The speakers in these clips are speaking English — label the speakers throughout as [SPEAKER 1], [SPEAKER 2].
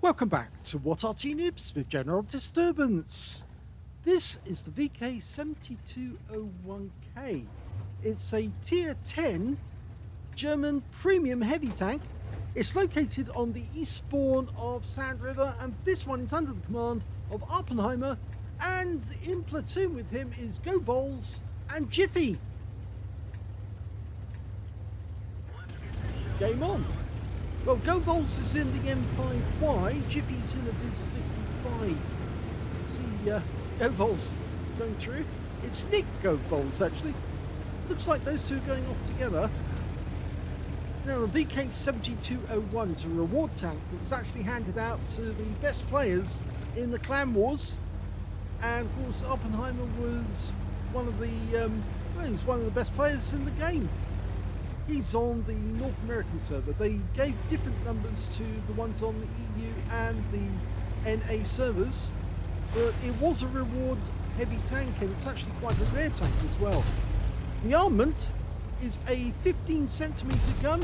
[SPEAKER 1] Welcome back to What Arty Noobs with General Disturbance. This is the VK7201K. It's a tier 10 German premium heavy tank. It's located on the eastbourne of Sand River, and this one is under the command of Awppenheimer, and in platoon with him is GoVols and Jiffy. Game on. Well, GoVols is in the M5Y, Jiffy's in a Viz 55. See GoVols going through. It's Nick GoVols actually. Looks like those two are going off together. Now the VK7201 is a reward tank that was actually handed out to the best players in the Clan Wars. And of course Awppenheimer was one of the he's one of the best players in the game. He's on the North American server. They gave different numbers to the ones on the EU and the NA servers, but it was a reward heavy tank, and it's actually quite a rare tank as well. The armament is a 15cm gun,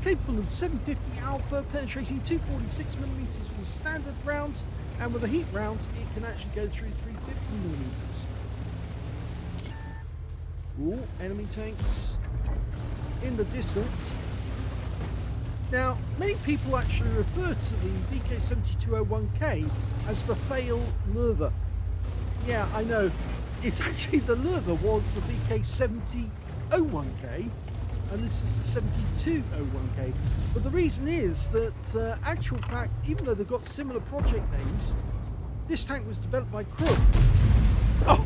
[SPEAKER 1] capable of 750 alpha, penetrating 246mm with standard rounds, and with the heat rounds it can actually go through 350mm. Ooh, enemy tanks in the distance. Now, many people actually refer to the VK7201K as the fail lurver. Yeah, I know. It's actually the lurver was the VK7001K, and this is the 7201K. But the reason is that, actual fact, even though they've got similar project names, this tank was developed by Crook. Oh,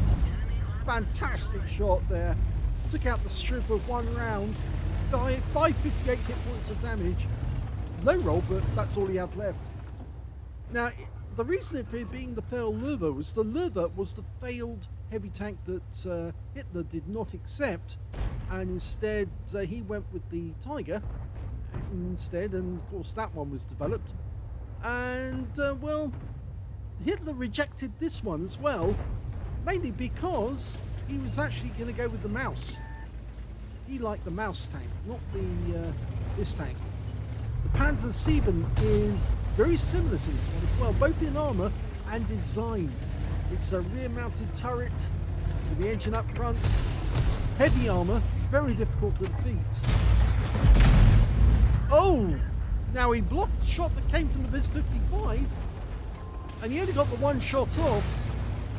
[SPEAKER 1] fantastic shot there. Took out the strip of one round. 558 hit points of damage. Low roll, but that's all he had left. Now, the reason for it being the failed lurver was the lurver was the failed heavy tank that Hitler did not accept, and instead he went with the Tiger instead, and of course that one was developed. And well, Hitler rejected this one as well, mainly because he was actually going to go with the Mouse. He liked the Mouse tank, not the this tank. The Panzer VII is very similar to this one as well, both in armour and design. It's a rear-mounted turret with the engine up front, heavy armour, very difficult to defeat. Oh! Now he blocked the shot that came from the Viz 55, and he only got the one shot off,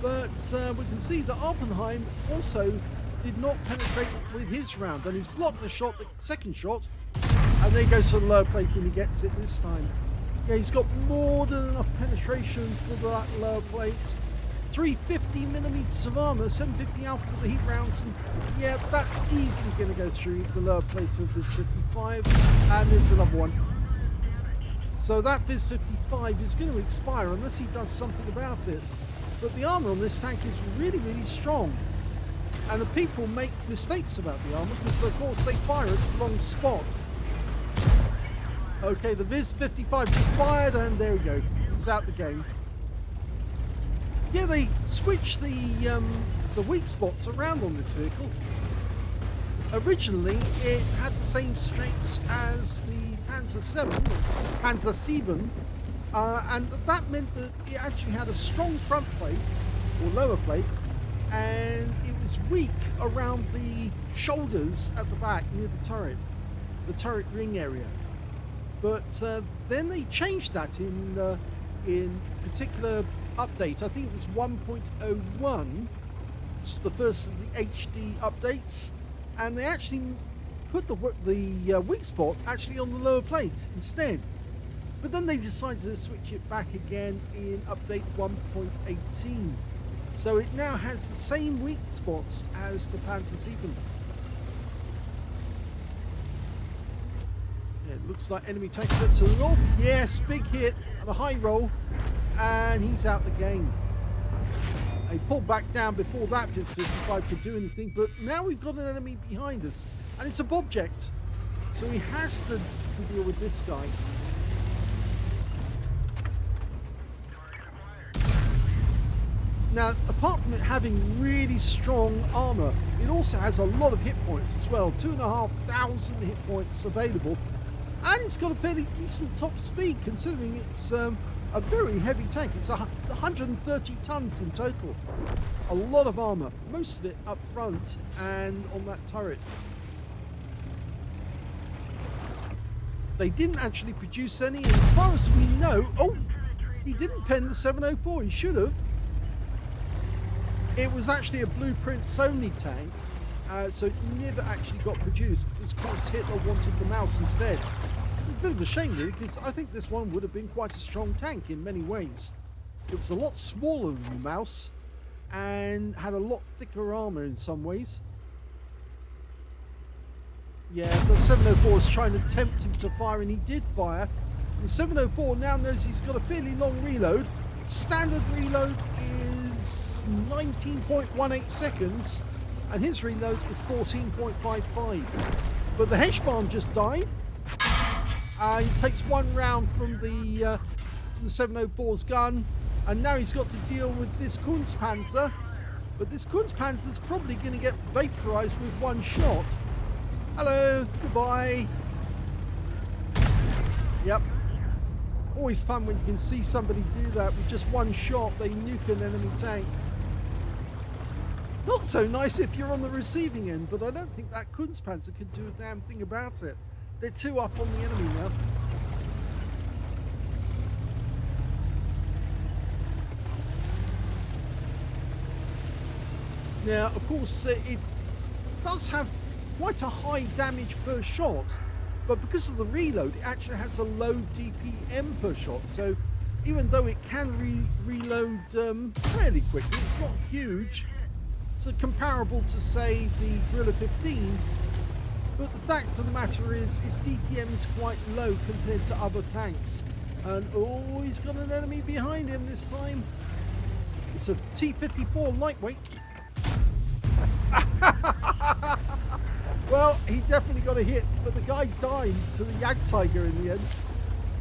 [SPEAKER 1] but we can see that Awppenheim also did not penetrate with his round, and he's blocked the shot, the second shot, and then he goes for the lower plate and he gets it this time. Yeah, he's got more than enough penetration for that lower plate. 350mm of armour, 750 alpha for the heat rounds, and yeah, that's easily going to go through the lower plate of Viz 55, and there's another one. So that Viz 55 is going to expire unless he does something about it. But the armour on this tank is really, really strong. And the people make mistakes about the armour because, of course, they fire at the wrong spot. Okay, the Viz 55 just fired, and there we go. It's out the game. Yeah, they switched the weak spots around on this vehicle. Originally, it had the same strengths as the Panzer VII, and that meant that it actually had a strong front plate, or lower plates, and it was weak around the shoulders at the back near the turret ring area. But then they changed that in particular update. I think it was 1.01, which is the first of the HD updates, and they actually put the weak spot actually on the lower plate instead. But then they decided to switch it back again in update 1.18. So it now has the same weak spots as the Panzer VII. Yeah, it looks like enemy tanks up to the north. Yes, big hit and a high roll, and he's out the game. He pulled back down before that Viz 55 could do anything, but now we've got an enemy behind us, and it's a Bobject, so he has to deal with this guy. Now, apart from it having really strong armour, it also has a lot of hit points as well. 2,500 hit points available. And it's got a fairly decent top speed, considering it's a very heavy tank. It's 130 tons in total. A lot of armor, most of it up front and on that turret. They didn't actually produce any, and as far as we know, oh, he didn't pen the 704, he should have. It was actually a blueprints only tank, so it never actually got produced because, of course, Hitler wanted the mouse instead. A bit of a shame, really, because I think this one would have been quite a strong tank in many ways. It was a lot smaller than the mouse and had a lot thicker armor in some ways. Yeah, the 704 was trying to tempt him to fire, and he did fire. The 704 now knows he's got a fairly long reload. Standard reload is 19.18 seconds, and his reload is 14.55. But the Heshbon just died. He takes one round from the 704's gun, and now he's got to deal with this Kunstpanzer. But this Kunstpanzer is probably going to get vaporized with one shot. Hello, goodbye. Yep. Always fun when you can see somebody do that with just one shot. They nuke an enemy tank. Not so nice if you're on the receiving end, but I don't think that Kunstpanzer could do a damn thing about it. They're two up on the enemy now. Now, of course, it does have quite a high damage per shot, but because of the reload, it actually has a low DPM per shot. So even though it can reload fairly quickly, it's not huge. So comparable to, say, the Guerrilla 15. But the fact of the matter is, its DPM is quite low compared to other tanks. And oh, he's got an enemy behind him this time. It's a T-54 lightweight. Well, he definitely got a hit, but the guy died to the Jagdtiger in the end.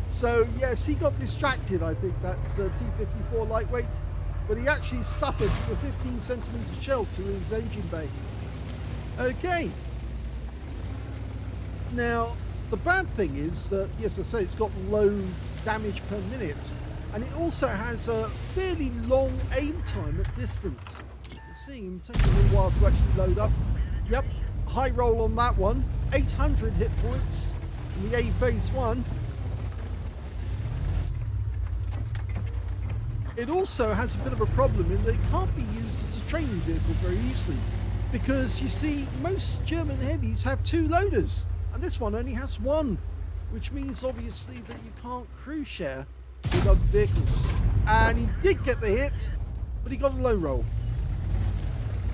[SPEAKER 1] So, yes, he got distracted, I think, that T-54 lightweight. But he actually suffered a 15-centimeter shell to his engine bay. Okay. Now, the bad thing is that, yes, I say it's got low damage per minute. And it also has a fairly long aim time at distance. You're seeing him take a little while to actually load up. Yep. High roll on that one. 800 hit points in the A phase 1. It also has a bit of a problem in that it can't be used as a training vehicle very easily, because you see most German heavies have 2 loaders and this one only has 1, which means obviously that you can't crew share with other vehicles. And he did get the hit, but he got a low roll.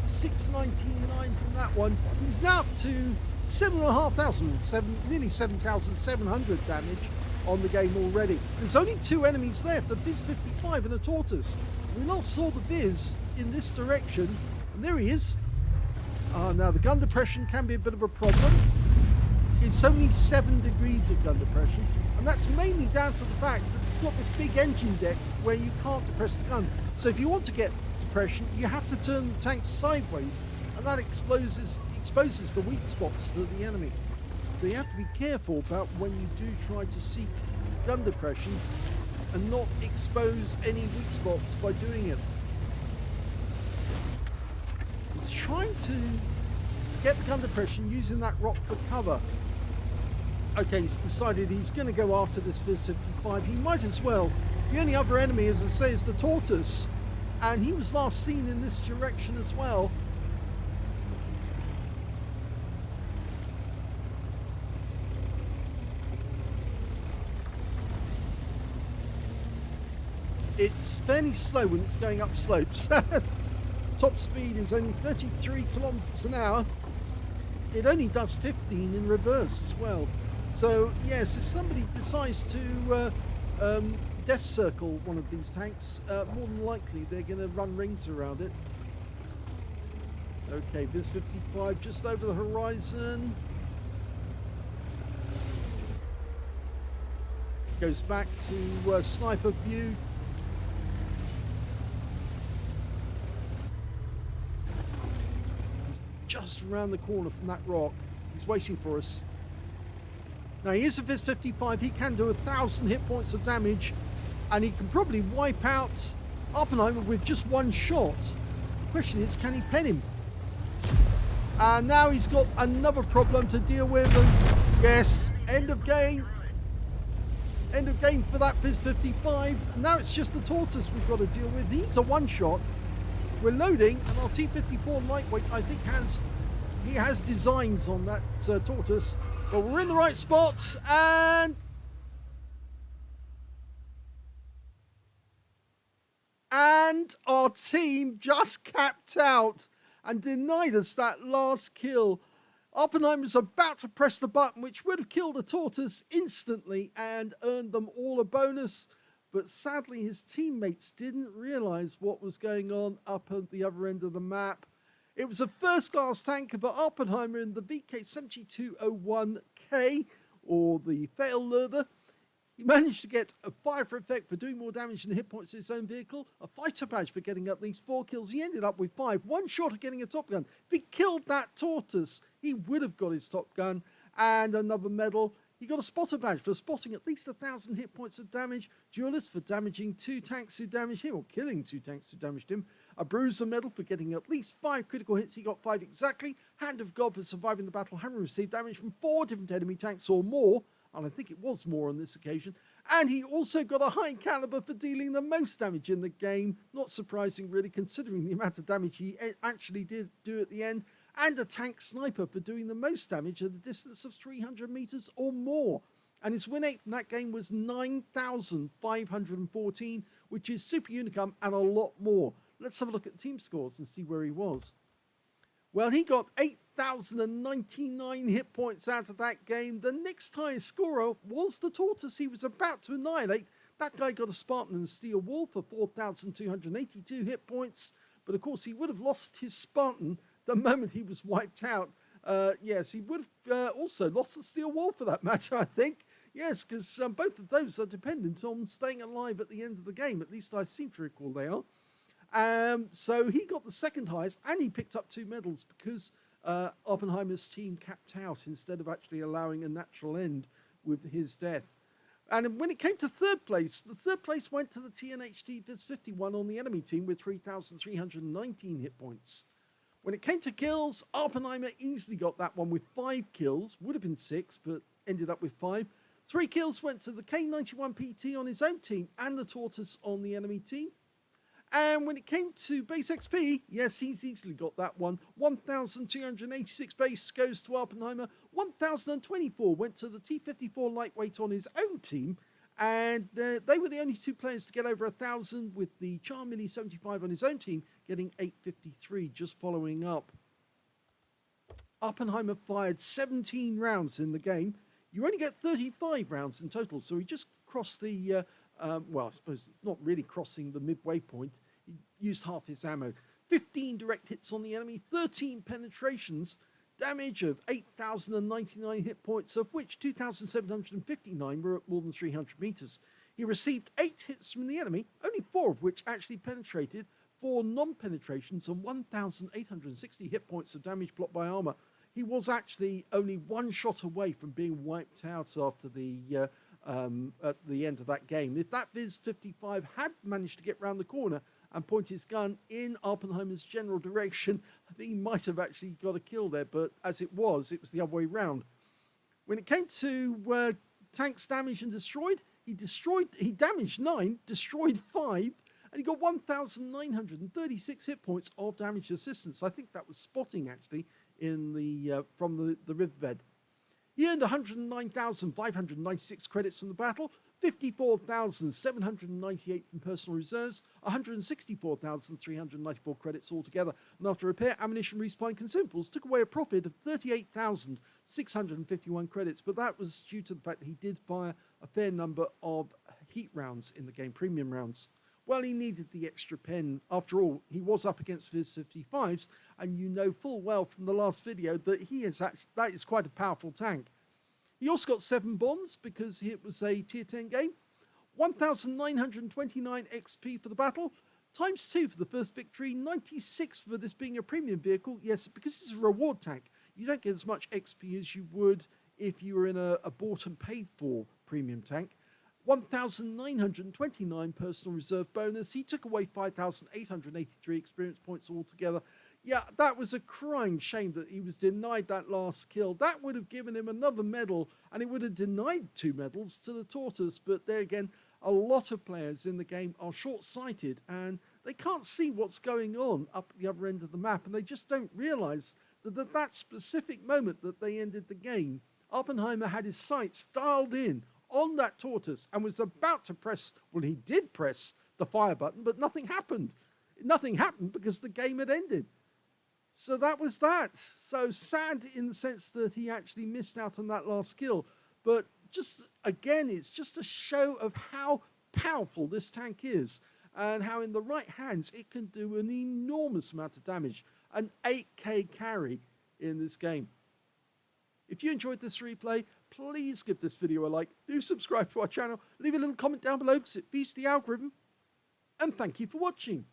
[SPEAKER 1] 699 from that one. He's now up to 7,500, nearly 7,700 damage on the game already. There's only 2 enemies left, a Viz 55 and a Tortoise. We last saw the Viz in this direction, and there he is. Now the gun depression can be a bit of a problem. It's only 7 degrees of gun depression, and that's mainly down to the fact that it's got this big engine deck where you can't depress the gun. So if you want to get depression, you have to turn the tank sideways, and that exposes the weak spots to the enemy. So you have to be careful about when you do try to seek gun depression and not expose any weak spots by doing it. He's trying to get the gun depression using that rock for cover. Okay, he's decided he's going to go after this Viz 55. He might as well. The only other enemy, as I say, is the Tortoise, and he was last seen in this direction as well. It's fairly slow when it's going up slopes. Top speed is only 33 kilometers an hour. It only does 15 in reverse as well. So yes, if somebody decides to death circle one of these tanks, more than likely they're going to run rings around it. Okay, Viz 55 just over the horizon. Goes back to sniper view. Just around the corner from that rock. He's waiting for us. Now he is a Viz 55. He can do 1,000 hit points of damage. and he can probably wipe out Oppenheimer with just one shot. The question is, can he pen him? And now he's got another problem to deal with. And yes, end of game. End of game for that Viz 55. Now it's just the Tortoise we've got to deal with. He's a one shot. We're loading, and our T54 lightweight, I think, he has designs on that Tortoise. But we're in the right spot, and our team just capped out and denied us that last kill. Oppenheimer's about to press the button, which would have killed the Tortoise instantly and earned them all a bonus. But sadly, his teammates didn't realize what was going on up at the other end of the map. It was a first-class tank of Oppenheimer in the VK7201K, or the Fail Lurther. He managed to get a fire for effect for doing more damage than the hit points of his own vehicle, a fighter badge for getting at least 4 kills. He ended up with 5, one short of getting a top gun. If he killed that Tortoise, he would have got his top gun and another medal. He got a spotter badge for spotting at least 1,000 hit points of damage, duelist for damaging 2 tanks who damaged him, or killing 2 tanks who damaged him, a bruiser medal for getting at least 5 critical hits. He got 5 exactly, hand of God for surviving the battle, having received damage from 4 different enemy tanks or more, and I think it was more on this occasion. And he also got a high caliber for dealing the most damage in the game. Not surprising, really, considering the amount of damage he actually did do at the end. And a tank sniper for doing the most damage at a distance of 300 meters or more. And his win rate from that game was 9,514, which is super unicum and a lot more. Let's have a look at team scores and see where he was. Well, he got 8,099 hit points out of that game. The next highest scorer was the Tortoise he was about to annihilate. That guy got a Spartan and a Steel Wall for 4,282 hit points. But of course, he would have lost his Spartan the moment he was wiped out. Yes, he would have also lost the Steel Wall for that matter, I think. Yes, because both of those are dependent on staying alive at the end of the game. At least I seem to recall they are. So he got the second highest, and he picked up 2 medals because Oppenheimer's team capped out instead of actually allowing a natural end with his death. And when it came to third place, the third place went to the TNHT Viz 51 on the enemy team with 3,319 hit points. When it came to kills, Oppenheimer easily got that one with 5 kills. Would have been 6, but ended up with 5. 3 kills went to the K91PT on his own team and the Tortoise on the enemy team. And when it came to base XP, yes, he's easily got that one. 1,286 base goes to Awppenheimer. 1,024 went to the T54 lightweight on his own team. And they were the only 2 players to get over 1,000, with the Charm Mini 75 on his own team getting 853, just following up. Oppenheimer fired 17 rounds in the game. You only get 35 rounds in total, so he just crossed the... well, I suppose it's not really crossing the midway point. He used half his ammo. 15 direct hits on the enemy, 13 penetrations, damage of 8,099 hit points, of which 2,759 were at more than 300 meters. He received 8 hits from the enemy, only 4 of which actually penetrated, 4 non-penetrations, and 1,860 hit points of damage blocked by armor. He was actually only 1 shot away from being wiped out after the... at the end of that game. If that Viz 55 had managed to get round the corner and point his gun in Oppenheimer's general direction, I think he might have actually got a kill there, but as it was the other way round. When it came to tanks damaged and destroyed, he damaged 9, destroyed 5, and he got 1,936 hit points of damage assistance. I think that was spotting actually in the from the riverbed. He earned 109,596 credits from the battle, 54,798 from personal reserves, 164,394 credits altogether, and after repair, ammunition, resupply and consumables took away a profit of 38,651 credits, but that was due to the fact that he did fire a fair number of heat rounds in the game, premium rounds. Well, he needed the extra pen. After all, he was up against Viz 55s, and you know full well from the last video that that is quite a powerful tank. He also got 7 bonds because it was a tier 10 game. 1,929 XP for the battle, times 2 for the first victory, 96 for this being a premium vehicle. Yes, because it's a reward tank, you don't get as much XP as you would if you were in a bought and paid for premium tank. 1,929 personal reserve bonus. He took away 5,883 experience points altogether. Yeah, that was a crying shame that he was denied that last kill. That would have given him another medal, and it would have denied 2 medals to the Tortoise. But there again, a lot of players in the game are short-sighted, and they can't see what's going on up at the other end of the map, and they just don't realise that at that specific moment that they ended the game, Awppenheimer had his sights dialed in on that Tortoise and was about to press, well, he did press the fire button, but nothing happened. Nothing happened because the game had ended. So that was that. So sad in the sense that he actually missed out on that last kill. But just, again, it's just a show of how powerful this tank is and how in the right hands it can do an enormous amount of damage. An 8K carry in this game. If you enjoyed this replay, please give this video a like, do subscribe to our channel, leave a little comment down below because it feeds the algorithm, and thank you for watching.